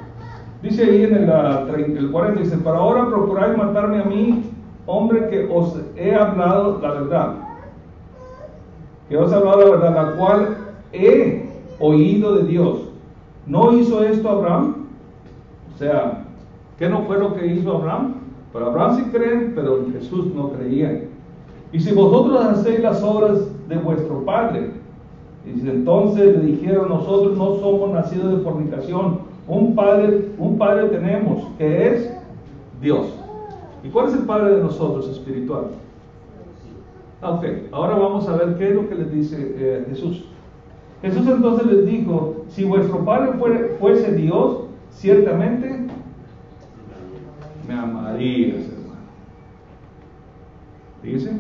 Dice ahí en el 40, dice: para ahora procuráis matarme a mí, hombre, que os he hablado la verdad, que os he hablado la verdad, la cual he oído de Dios. ¿No hizo esto Abraham? O sea, ¿qué no fue lo que hizo Abraham? Pero Abraham sí creen, pero en Jesús no creían. Y si vosotros hacéis las obras de vuestro padre, dice, entonces le dijeron: nosotros no somos nacidos de fornicación, un padre tenemos, que es Dios. ¿Y cuál es el padre de nosotros espiritual? Ok, ahora vamos a ver qué es lo que les dice Jesús. Jesús entonces les dijo: si vuestro padre fuese Dios, ciertamente me amarías, hermano. Dice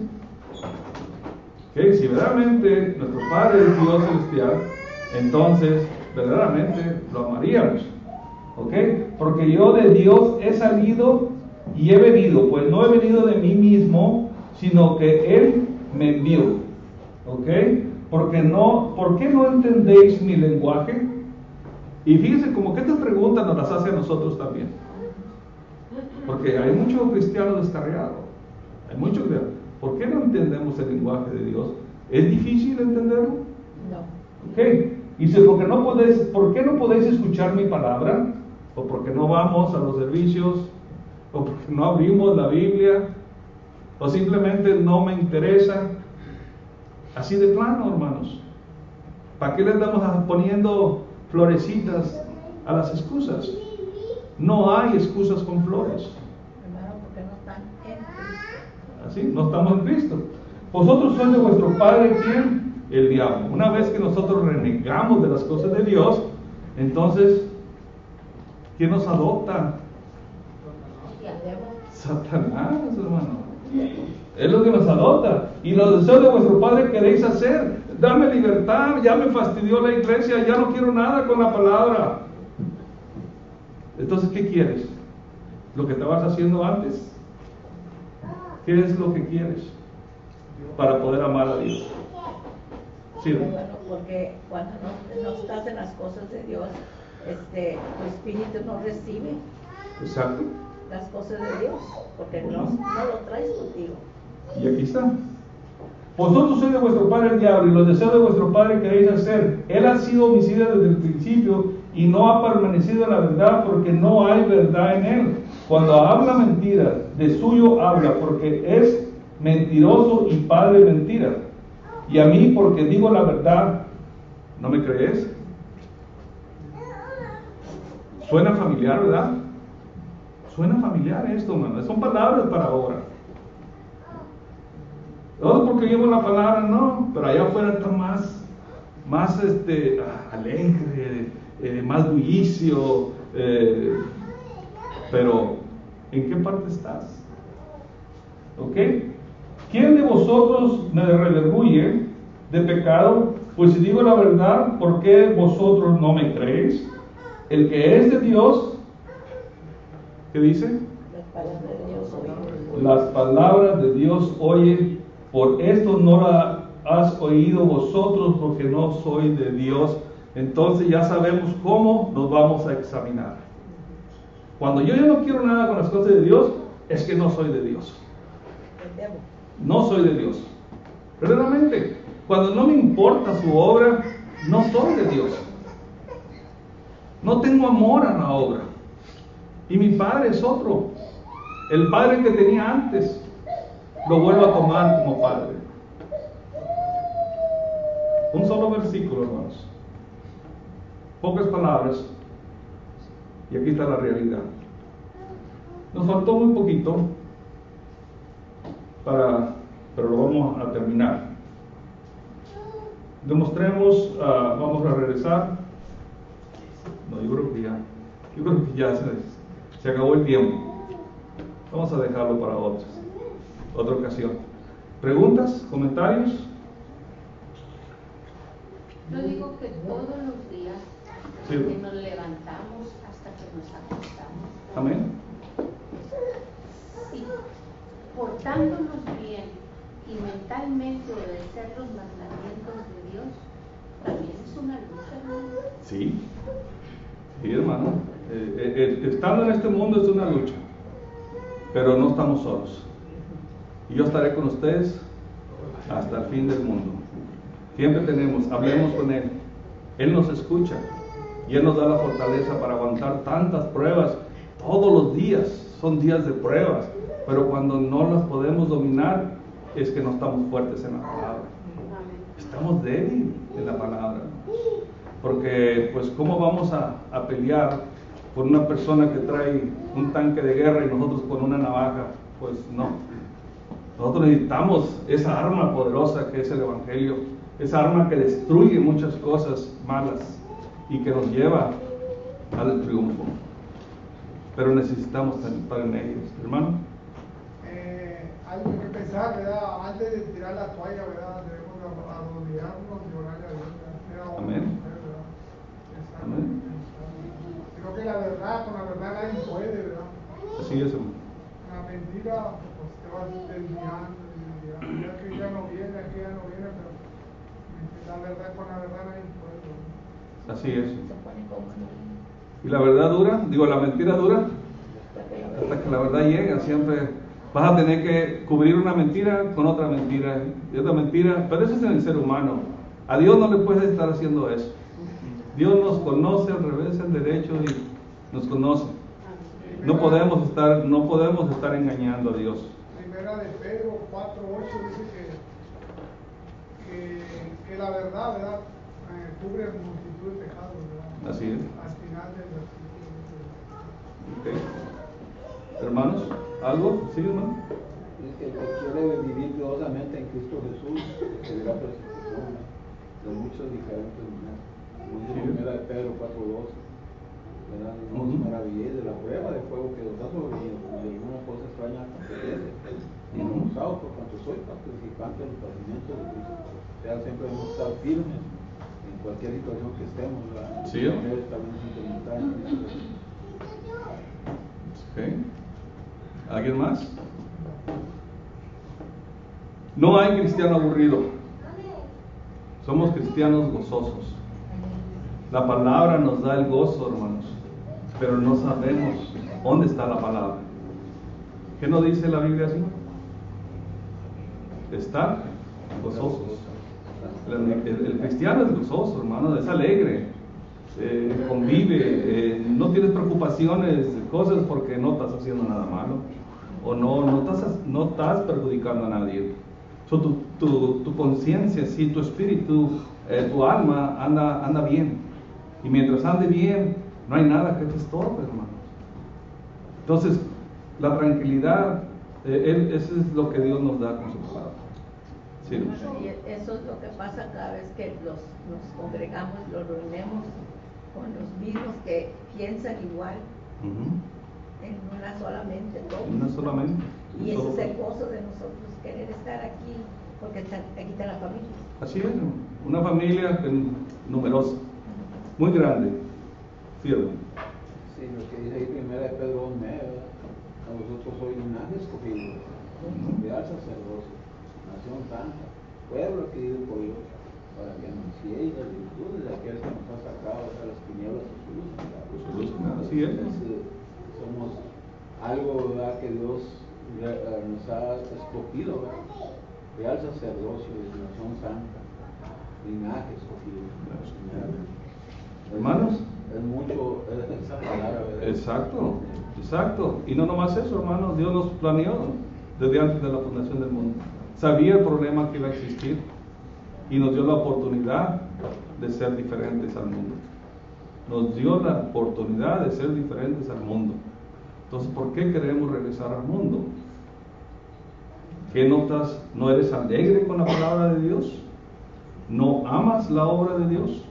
que si verdaderamente nuestro Padre es Dios celestial, entonces verdaderamente lo amaríamos. ¿Ok? Porque yo de Dios he salido y he venido, pues no he venido de mí mismo, sino que Él me envió. ¿Ok? ¿Por qué no entendéis mi lenguaje? Y fíjense como que estas preguntas nos las hace a nosotros también. Porque hay muchos cristianos descarriados. Hay muchos que, ¿por qué no entendemos el lenguaje de Dios? ¿Es difícil entenderlo? No. Ok. Dice: ¿por qué no podéis escuchar mi palabra? ¿O porque no vamos a los servicios? ¿O porque no abrimos la Biblia? ¿O simplemente no me interesa? Así de plano, hermanos. ¿Para qué le estamos poniendo florecitas a las excusas? No hay excusas con flores. Hermano, porque no están en Cristo. Así, no estamos en Cristo. Vosotros sois de vuestro padre, ¿quién? El diablo. Una vez que nosotros renegamos de las cosas de Dios, entonces, ¿quién nos adopta? Satanás, hermano. Es lo que nos adopta. Y los deseos de vuestro padre queréis hacer. Dame libertad, ya me fastidió la iglesia, ya no quiero nada con la palabra. Entonces, ¿qué quieres? ¿Lo que estabas haciendo antes? ¿Qué es lo que quieres para poder amar a Dios? Sí. Bueno, porque cuando no estás en las cosas de Dios, tu espíritu no recibe Exacto. las cosas de Dios, porque no lo traes contigo. Y aquí está. Vosotros sois de vuestro padre el diablo, y los deseos de vuestro padre queréis hacer. Él ha sido homicida desde el principio y no ha permanecido en la verdad, porque no hay verdad en él. Cuando habla mentiras, de suyo habla, porque es mentiroso y padre de mentiras. Y a mí, porque digo la verdad, ¿no me crees? Suena familiar, ¿verdad? Suena familiar esto, hermano. Son palabras para ahora. No porque oímos la palabra, no, pero allá afuera está más alegre, más bullicio, pero ¿en qué parte estás? ¿Ok? ¿Quién de vosotros me redarguye de pecado? Pues si digo la verdad, ¿por qué vosotros no me creéis? El que es de Dios, ¿qué dice? Las palabras de Dios oye, por esto no las has oído vosotros, porque no soy de Dios. Entonces ya sabemos cómo nos vamos a examinar. Cuando yo ya no quiero nada con las cosas de Dios, es que no soy de Dios. No soy de Dios. Verdaderamente, cuando no me importa su obra, no soy de Dios. No tengo amor a la obra. Y mi padre es otro. El padre que tenía antes, lo vuelvo a tomar como padre. Un solo versículo, hermanos. Pocas palabras. Y aquí está la realidad. Nos faltó muy poquito pero lo vamos a terminar. Demostremos, vamos a regresar. No, yo creo que ya se acabó el tiempo. Vamos a dejarlo para otra ocasión. ¿Preguntas? ¿Comentarios? Yo digo que todos los días, Sí. que nos levantamos hasta que nos acostamos, Amén. sí, portándonos bien y mentalmente obedecer los mandamientos de Dios, también es una lucha, ¿no? Sí, hermano. Estando en este mundo es una lucha, pero no estamos solos. Y yo estaré con ustedes hasta el fin del mundo. Siempre hablemos con Él. Él nos escucha y Él nos da la fortaleza para aguantar tantas pruebas. Todos los días son días de pruebas, pero cuando no las podemos dominar es que no estamos fuertes en la palabra. Estamos débiles en la palabra. Porque, pues, ¿cómo vamos a pelear con una persona que trae un tanque de guerra y nosotros con una navaja? Pues no. Nosotros necesitamos esa arma poderosa que es el Evangelio. Esa arma que destruye muchas cosas malas y que nos lleva al triunfo. Pero necesitamos estar en ellos, hermano. Hay que pensar, ¿verdad? Antes de tirar la toalla, ¿verdad? Debemos arrodillarnos y orarle a Dios. Amén. Amén. Creo que la verdad, con la verdad nadie puede, ¿verdad? Así es, hermano. La mentira, pues te vas desviando, ya que ya no viene, pero la verdad, con la verdad nadie puede, ¿verdad? Así es. Y la verdad dura, la mentira dura hasta que la verdad llega. Siempre vas a tener que cubrir una mentira con otra mentira y otra mentira, pero eso es en el ser humano. A Dios no le puedes estar haciendo eso. Dios nos conoce al revés, al derecho, y nos conoce. No podemos estar engañando a Dios. Primera de Pedro 4:8 dice que la verdad, ¿verdad? Cubre multitud de pecados, ¿verdad? Así es. Al final del versículo. Okay. Hermanos, ¿algo? ¿Sí, hermano? El que quiere vivir piadosamente en Cristo Jesús recibirá persecución de muchas diferentes maneras. Como dice Primera de Pedro 4:12, ¿verdad? No os maravilléis de la prueba de fuego que os ha sobrevenido, como de alguna cosa extraña acontece, y enojados por cuanto soy participante de los padecimientos de Cristo. O sea, siempre debemos estar firmes en cualquier situación que estemos, ¿verdad? Sí. También sentimental en Cristo. Okay. ¿Alguien más? No hay cristiano aburrido. Somos cristianos gozosos. La palabra nos da el gozo, hermanos, pero no sabemos dónde está la palabra. ¿Qué nos dice la Biblia así? Estar gozosos. El cristiano es gozoso, hermano, es alegre, convive, no tienes preocupaciones, cosas porque no estás haciendo nada malo o no estás perjudicando a nadie. So, tu conciencia, sí, tu espíritu, tu alma anda bien. Y mientras ande bien, no hay nada que te estorbe, hermano. Entonces, la tranquilidad, eso es lo que Dios nos da con su palabra. Sí. Y eso es lo que pasa cada vez que nos congregamos, los reunimos con los mismos que piensan igual, en una solamente todos. Una solamente. Y ese es el gozo de nosotros, querer estar aquí, porque aquí está la familia. Así es, una familia numerosa, muy grande. Sí, hermano. Sí, lo que dice ahí primera de Pedro 1:9, ¿verdad? A vosotros sois linaje escogido, real sacerdocio, nación santa, pueblo adquirido por Dios, para que anunciéis las virtudes de aquel que nos ha sacado de las tinieblas a su luz. Así es. Somos algo, ¿verdad?, que Dios nos ha escogido, ¿verdad? Real sacerdocio, nación santa, linaje escogido. Hermanos, es mucho esa palabra, ¿verdad? Exacto. Y no nomás eso, hermanos, Dios nos planeó desde antes de la fundación del mundo. Sabía el problema que iba a existir y nos dio la oportunidad de ser diferentes al mundo. Nos dio la oportunidad de ser diferentes al mundo. Entonces, ¿por qué queremos regresar al mundo? ¿Qué notas? ¿No eres alegre con la palabra de Dios? ¿No amas la obra de Dios?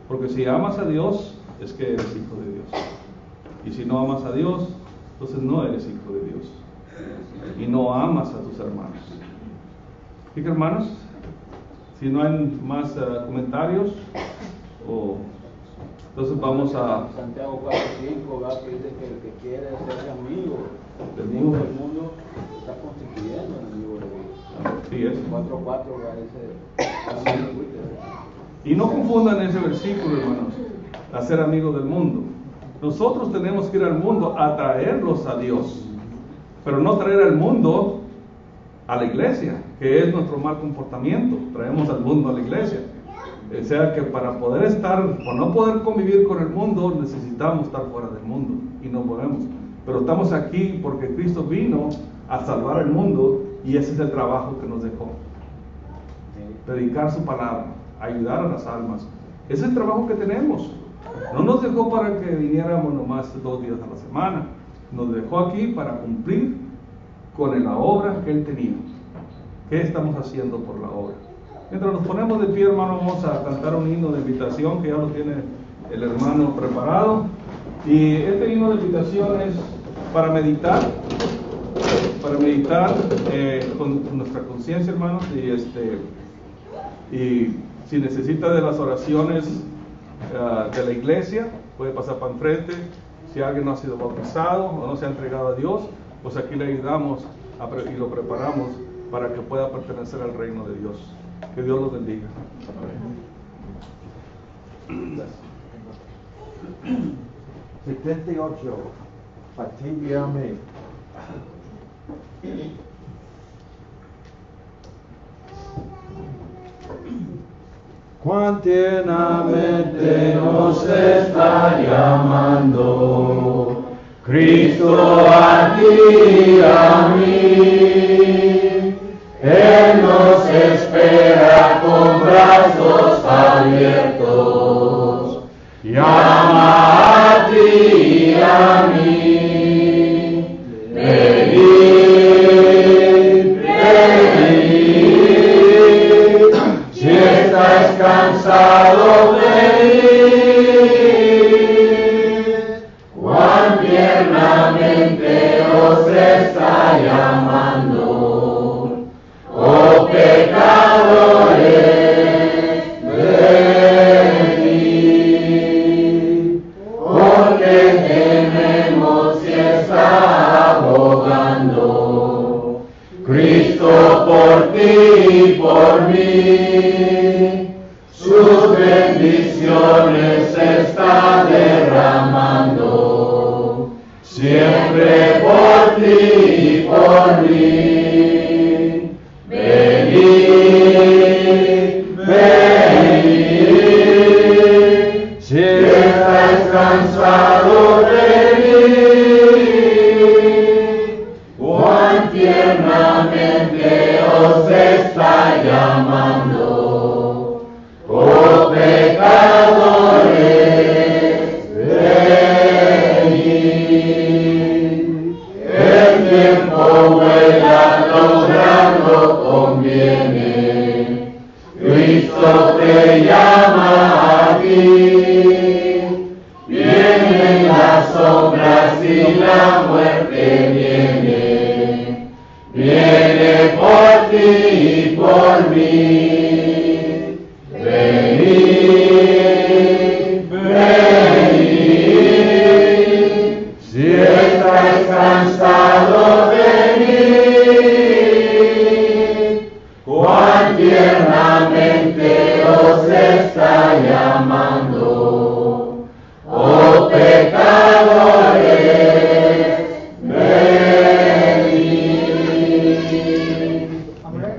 Porque si amas a Dios, es que eres hijo de Dios. Y si no amas a Dios, entonces no eres hijo de Dios. Y no amas a tus hermanos. Así que, hermanos, si no hay más comentarios, entonces vamos a... Santiago 4:5, ¿verdad?, que dice que el que quiere ser amigo del mundo está constituyendo un amigo de Dios. Sí, es. 4:4, dice... Y no confundan ese versículo, hermanos, a ser amigos del mundo. Nosotros tenemos que ir al mundo a traerlos a Dios, pero no traer al mundo a la iglesia, que es nuestro mal comportamiento. Traemos al mundo a la iglesia. O sea que para poder estar, o no poder convivir con el mundo, necesitamos estar fuera del mundo y no podemos. Pero estamos aquí porque Cristo vino a salvar el mundo y ese es el trabajo que nos dejó. Predicar su palabra, ayudar a las almas. Ese es el trabajo que tenemos. No nos dejó para que viniéramos nomás 2 días a la semana. Nos dejó aquí para cumplir con la obra que Él tenía. ¿Qué estamos haciendo por la obra? Mientras nos ponemos de pie, hermano, vamos a cantar un himno de invitación que ya lo tiene el hermano preparado. Y este himno de invitación es para meditar con nuestra conciencia, hermanos. Y si necesita de las oraciones de la iglesia, puede pasar para enfrente. Si alguien no ha sido bautizado o no se ha entregado a Dios, pues aquí le ayudamos y lo preparamos para que pueda pertenecer al reino de Dios. Que Dios los bendiga. 78. Fatídiame. Cuán tiernamente nos está llamando Cristo a ti y a mí. Él nos espera con brazos abiertos, llama a ti y a mí. Venid, venid, si estás cansado, venid. Cuán tiernamente os está llamando. Oh pecadores, venid, porque tenemos y está abogando Cristo por ti y por mí, sus bendiciones está derramando, siempre por ti y por mí. Venid. cansado de mí, cuán tiernamente os está llamando, oh pecadores, venid. El tiempo vuela, logrando conviene, Cristo te llama a ti. Vienen las sombras y la muerte viene por ti y por mí. Venid, venid, si estáis cansados, venid, cuán tiernamente os está llamando, oh pecadores, venid. Amén.